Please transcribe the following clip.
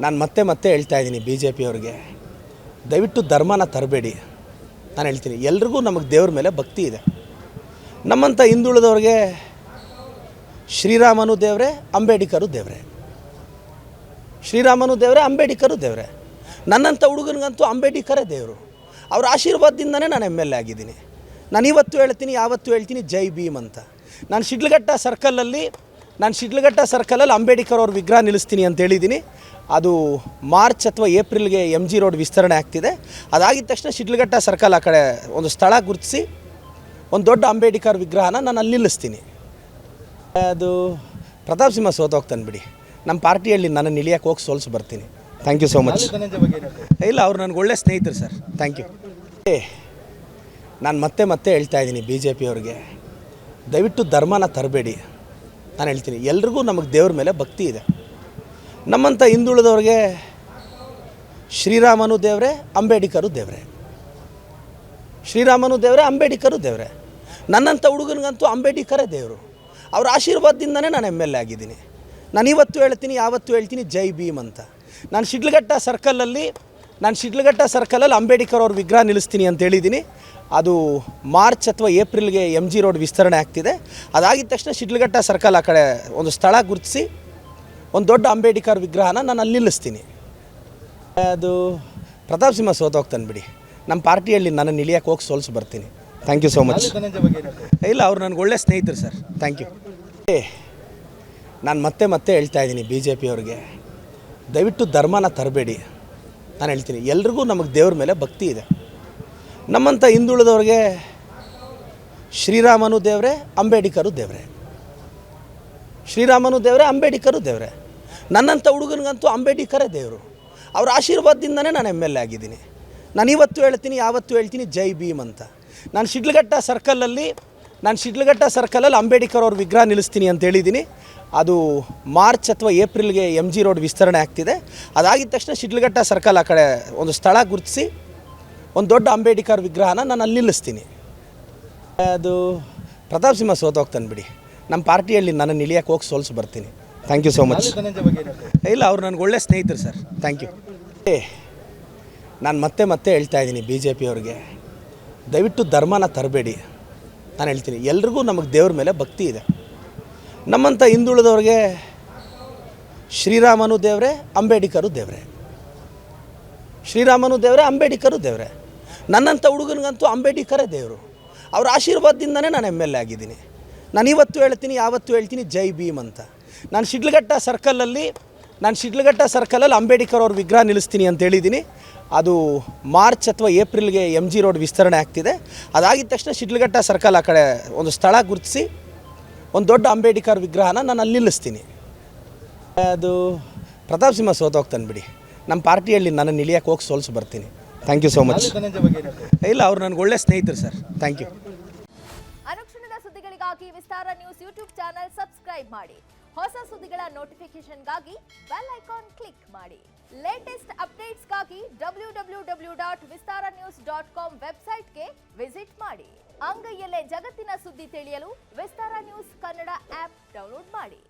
ನಾನು ಮತ್ತೆ ಹೇಳ್ತಾ ಇದ್ದೀನಿ BJP ಅವರಿಗೆ, ದಯವಿಟ್ಟು ಧರ್ಮನ ತರಬೇಡಿ. ನಾನು ಹೇಳ್ತೀನಿ, ಎಲ್ರಿಗೂ ನಮಗೆ ದೇವ್ರ ಮೇಲೆ ಭಕ್ತಿ ಇದೆ. ನಮ್ಮಂಥ ಹಿಂದುಳಿದವ್ರಿಗೆ ಶ್ರೀರಾಮನು ದೇವರೇ, ಅಂಬೇಡ್ಕರು ದೇವರೇ. ಶ್ರೀರಾಮನು ದೇವರೇ, ಅಂಬೇಡ್ಕರು ದೇವರೇ. ನನ್ನಂಥ ಹುಡುಗನಿಗಂತೂ ಅಂಬೇಡ್ಕರೇ ದೇವರು. ಅವ್ರ ಆಶೀರ್ವಾದದಿಂದನೇ ನಾನು MLA ಆಗಿದ್ದೀನಿ. ನಾನು ಇವತ್ತು ಹೇಳ್ತೀನಿ, ಯಾವತ್ತೂ ಹೇಳ್ತೀನಿ, ಜೈ ಭೀಮ್ ಅಂತ. ನಾನು ಶಿಡ್ಲಘಟ್ಟ ಸರ್ಕಲಲ್ಲಿ ಅಂಬೇಡ್ಕರ್ ಅವ್ರ ವಿಗ್ರಹ ನಿಲ್ಲಿಸ್ತೀನಿ ಅಂತ ಹೇಳಿದ್ದೀನಿ. ಅದು ಮಾರ್ಚ್ ಅಥವಾ ಏಪ್ರಿಲ್ಗೆ MG ರೋಡ್ ವಿಸ್ತರಣೆ ಆಗ್ತಿದೆ. ಅದಾಗಿದ ತಕ್ಷಣ ಶಿಡ್ಲಘಟ್ಟ ಸರ್ಕಲ್ ಆ ಕಡೆ ಒಂದು ಸ್ಥಳ ಗುರುತಿಸಿ ಒಂದು ದೊಡ್ಡ ಅಂಬೇಡ್ಕರ್ ವಿಗ್ರಹನ ನಾನು ಅಲ್ಲಿ ನಿಲ್ಲಿಸ್ತೀನಿ. ಅದು ಪ್ರತಾಪ್ ಸಿಂಹ ಸೋತೋಗ್ತಾನೆ ಬಿಡಿ. ನಮ್ಮ ಪಾರ್ಟಿಯಲ್ಲಿ ನಾನು ನಿಲಿಯಕ್ಕೆ ಹೋಗಿ ಸೋಲ್ಸಿ ಬರ್ತೀನಿ. Thank you so much. ಇಲ್ಲ, ಅವ್ರು ನನಗೆ ಒಳ್ಳೆ ಸ್ನೇಹಿತರು ಸರ್. Thank you. ನಾನು ಮತ್ತೆ ಹೇಳ್ತಾ ಇದ್ದೀನಿ BJP ಅವರಿಗೆ, ದಯವಿಟ್ಟು ಧರ್ಮನ ತರಬೇಡಿ. ನಾನು ಹೇಳ್ತೀನಿ, ಎಲ್ರಿಗೂ ನಮಗೆ ದೇವ್ರ ಮೇಲೆ ಭಕ್ತಿ ಇದೆ. ನಮ್ಮಂಥ ಹಿಂದುಳಿದವ್ರಿಗೆ ಶ್ರೀರಾಮನು ದೇವರೇ, ಅಂಬೇಡ್ಕರು ದೇವರೇ. ಶ್ರೀರಾಮನು ದೇವರೇ, ಅಂಬೇಡ್ಕರು ದೇವರೇ. ನನ್ನಂಥ ಹುಡುಗನಿಗಂತೂ ಅಂಬೇಡ್ಕರೇ ದೇವರು. ಅವ್ರ ಆಶೀರ್ವಾದದಿಂದನೇ ನಾನು MLA ಆಗಿದ್ದೀನಿ. ನಾನು ಇವತ್ತು ಹೇಳ್ತೀನಿ, ಯಾವತ್ತೂ ಹೇಳ್ತೀನಿ, ಜೈ ಭೀಮ್ ಅಂತ. ನಾನು ಶಿಡ್ಲಘಟ್ಟ ಸರ್ಕಲಲ್ಲಿ ಅಂಬೇಡ್ಕರ್ ಅವ್ರ ವಿಗ್ರಹ ನಿಲ್ಲಿಸ್ತೀನಿ ಅಂತ ಹೇಳಿದ್ದೀನಿ. ಅದು ಮಾರ್ಚ್ ಅಥವಾ ಏಪ್ರಿಲ್ಗೆ MG ರೋಡ್ ವಿಸ್ತರಣೆ ಆಗ್ತಿದೆ. ಅದಾಗಿದ ತಕ್ಷಣ ಶಿಡ್ಲಘಟ್ಟ ಸರ್ಕಲ್ ಆ ಕಡೆ ಒಂದು ಸ್ಥಳ ಗುರುತಿಸಿ ಒಂದು ದೊಡ್ಡ ಅಂಬೇಡ್ಕರ್ ವಿಗ್ರಹನ ನಾನು ಅಲ್ಲಿ ನಿಲ್ಲಿಸ್ತೀನಿ. ಅದು ಪ್ರತಾಪ್ ಸಿಂಹ ಸೋತೋಗ್ತಾನೆ ಬಿಡಿ. ನಮ್ಮ ಪಾರ್ಟಿಯಲ್ಲಿ ನಾನು ನಿಲಿಯಕ್ಕೆ ಹೋಗಿ ಸೋಲ್ಸಿ ಬರ್ತೀನಿ. Thank you so much. ಇಲ್ಲ, ಅವ್ರು ನನಗೆ ಒಳ್ಳೆ ಸ್ನೇಹಿತರು ಸರ್. Thank you. ನಾನು ಮತ್ತೆ ಹೇಳ್ತಾ ಇದ್ದೀನಿ BJP ಅವರಿಗೆ, ದಯವಿಟ್ಟು ಧರ್ಮನ ತರಬೇಡಿ. ನಾನು ಹೇಳ್ತೀನಿ, ಎಲ್ರಿಗೂ ನಮಗೆ ದೇವ್ರ ಮೇಲೆ ಭಕ್ತಿ ಇದೆ. ನಮ್ಮಂಥ ಹಿಂದುಳಿದವ್ರಿಗೆ ಶ್ರೀರಾಮನು ದೇವರೇ, ಅಂಬೇಡ್ಕರು ದೇವರೇ. ಶ್ರೀರಾಮನು ದೇವರೇ, ಅಂಬೇಡ್ಕರು ದೇವರೇ. ನನ್ನಂಥ ಹುಡುಗನಿಗಂತೂ ಅಂಬೇಡ್ಕರೇ ದೇವರು. ಅವ್ರ ಆಶೀರ್ವಾದದಿಂದನೇ ನಾನು MLA ಆಗಿದ್ದೀನಿ. ನಾನು ಇವತ್ತು ಹೇಳ್ತೀನಿ, ಯಾವತ್ತೂ ಹೇಳ್ತೀನಿ, ಜೈ ಭೀಮ್ ಅಂತ. ನಾನು ಶಿಡ್ಲಘಟ್ಟ ಸರ್ಕಲಲ್ಲಿ ಅಂಬೇಡ್ಕರ್ ಅವ್ರ ವಿಗ್ರಹ ನಿಲ್ಲಿಸ್ತೀನಿ ಅಂತ ಹೇಳಿದ್ದೀನಿ. ಅದು ಮಾರ್ಚ್ ಅಥವಾ ಏಪ್ರಿಲ್ಗೆ MG ರೋಡ್ ವಿಸ್ತರಣೆ ಆಗ್ತಿದೆ. ಅದಾಗಿದ ತಕ್ಷಣ ಶಿಡ್ಲಘಟ್ಟ ಸರ್ಕಲ್ ಆ ಕಡೆ ಒಂದು ಸ್ಥಳ ಗುರುತಿಸಿ ಒಂದು ದೊಡ್ಡ ಅಂಬೇಡ್ಕರ್ ವಿಗ್ರಹನ ನಾನು ಅಲ್ಲಿ ನಿಲ್ಲಿಸ್ತೀನಿ. ಅದು ಪ್ರತಾಪ್ ಸಿಂಹ ಸೋತೋಗ್ತಾನೆ ಬಿಡಿ. ನಮ್ಮ ಪಾರ್ಟಿಯಲ್ಲಿ ನಾನು ನಿಲಿಯಕ್ಕೆ ಹೋಗಿ ಸೋಲ್ಸಿ ಬರ್ತೀನಿ. Thank you so much. ಇಲ್ಲ, ಅವ್ರು ನನಗೆ ಒಳ್ಳೆ ಸ್ನೇಹಿತರು ಸರ್. Thank you. ನಾನು ಮತ್ತೆ ಹೇಳ್ತಾ ಇದ್ದೀನಿ BJP ಅವರಿಗೆ, ದಯವಿಟ್ಟು ಧರ್ಮನ ತರಬೇಡಿ. ನಾನು ಹೇಳ್ತೀನಿ, ಎಲ್ರಿಗೂ ನಮಗೆ ದೇವ್ರ ಮೇಲೆ ಭಕ್ತಿ ಇದೆ. ನಮ್ಮಂಥ ಹಿಂದುಳಿದವ್ರಿಗೆ ಶ್ರೀರಾಮನು ದೇವರೇ, ಅಂಬೇಡ್ಕರು ದೇವರೇ. ಶ್ರೀರಾಮನು ದೇವರೇ, ಅಂಬೇಡ್ಕರು ದೇವರೇ. ನನ್ನಂಥ ಹುಡುಗನಿಗಂತೂ ಅಂಬೇಡ್ಕರೇ ದೇವರು. ಅವ್ರ ಆಶೀರ್ವಾದದಿಂದನೇ ನಾನು MLA ಆಗಿದ್ದೀನಿ. ನಾನು ಇವತ್ತು ಹೇಳ್ತೀನಿ, ಯಾವತ್ತೂ ಹೇಳ್ತೀನಿ, ಜೈ ಭೀಮ್ ಅಂತ. ನಾನು ಶಿಡ್ಲಘಟ್ಟ ಸರ್ಕಲಲ್ಲಿ ಅಂಬೇಡ್ಕರ್ ಅವ್ರ ವಿಗ್ರಹ ನಿಲ್ಲಿಸ್ತೀನಿ ಅಂತ ಹೇಳಿದ್ದೀನಿ. ಅದು ಮಾರ್ಚ್ ಅಥವಾ ಏಪ್ರಿಲ್ಗೆ MG ರೋಡ್ ವಿಸ್ತರಣೆ ಆಗ್ತಿದೆ. ಅದಾಗಿದ ತಕ್ಷಣ ಶಿಡ್ಲಘಟ್ಟ ಸರ್ಕಲ್ ಆ ಕಡೆ ಒಂದು ಸ್ಥಳ ಗುರುತಿಸಿ ಒಂದು ದೊಡ್ಡ ಅಂಬೇಡ್ಕರ್ ವಿಗ್ರಹನ ನಾನು ಅಲ್ಲಿ ನಿಲ್ಲಿಸ್ತೀನಿ. ಅದು ಪ್ರತಾಪ್ ಸಿಂಹ ಸೋತೋಗ್ತಾನೆ ಬಿಡಿ. ನಮ್ಮ ಪಾರ್ಟಿಯಲ್ಲಿ ನಾನು ನಿಲಿಯಕ್ಕೆ ಹೋಗಿ ಸೋಲ್ಸಿ ಬರ್ತೀನಿ. Thank you so much. ಇಲ್ಲ, ಅವ್ರು ನನಗೆ ಒಳ್ಳೆ ಸ್ನೇಹಿತರು ಸರ್. Thank you. ಅನುಕ್ಷಣದ ಸುದ್ದಿಗಳಿಗಾಗಿ Vistara news YouTube channel subscribe ಮಾಡಿ. ಹೊಸ ಸುದ್ದಿಗಳ ನೋಟಿಫಿಕೇಶನ್ಗಾಗಿ ಬೆಲ್ ಐಕಾನ್ ಕ್ಲಿಕ್ ಮಾಡಿ. ಲೇಟೆಸ್ಟ್ ಅಪ್ಡೇಟ್ಸ್ಗಾಗಿ www.vistaranews.com ವೆಬ್ಸೈಟ್ಗೆ ವಿಸಿಟ್ ಮಾಡಿ. ಅಂಗೈಯಲ್ಲೇ ಜಗತ್ತಿನ ಸುದ್ದಿ ತಿಳಿಯಲು Vistara news Kannada app download ಮಾಡಿ.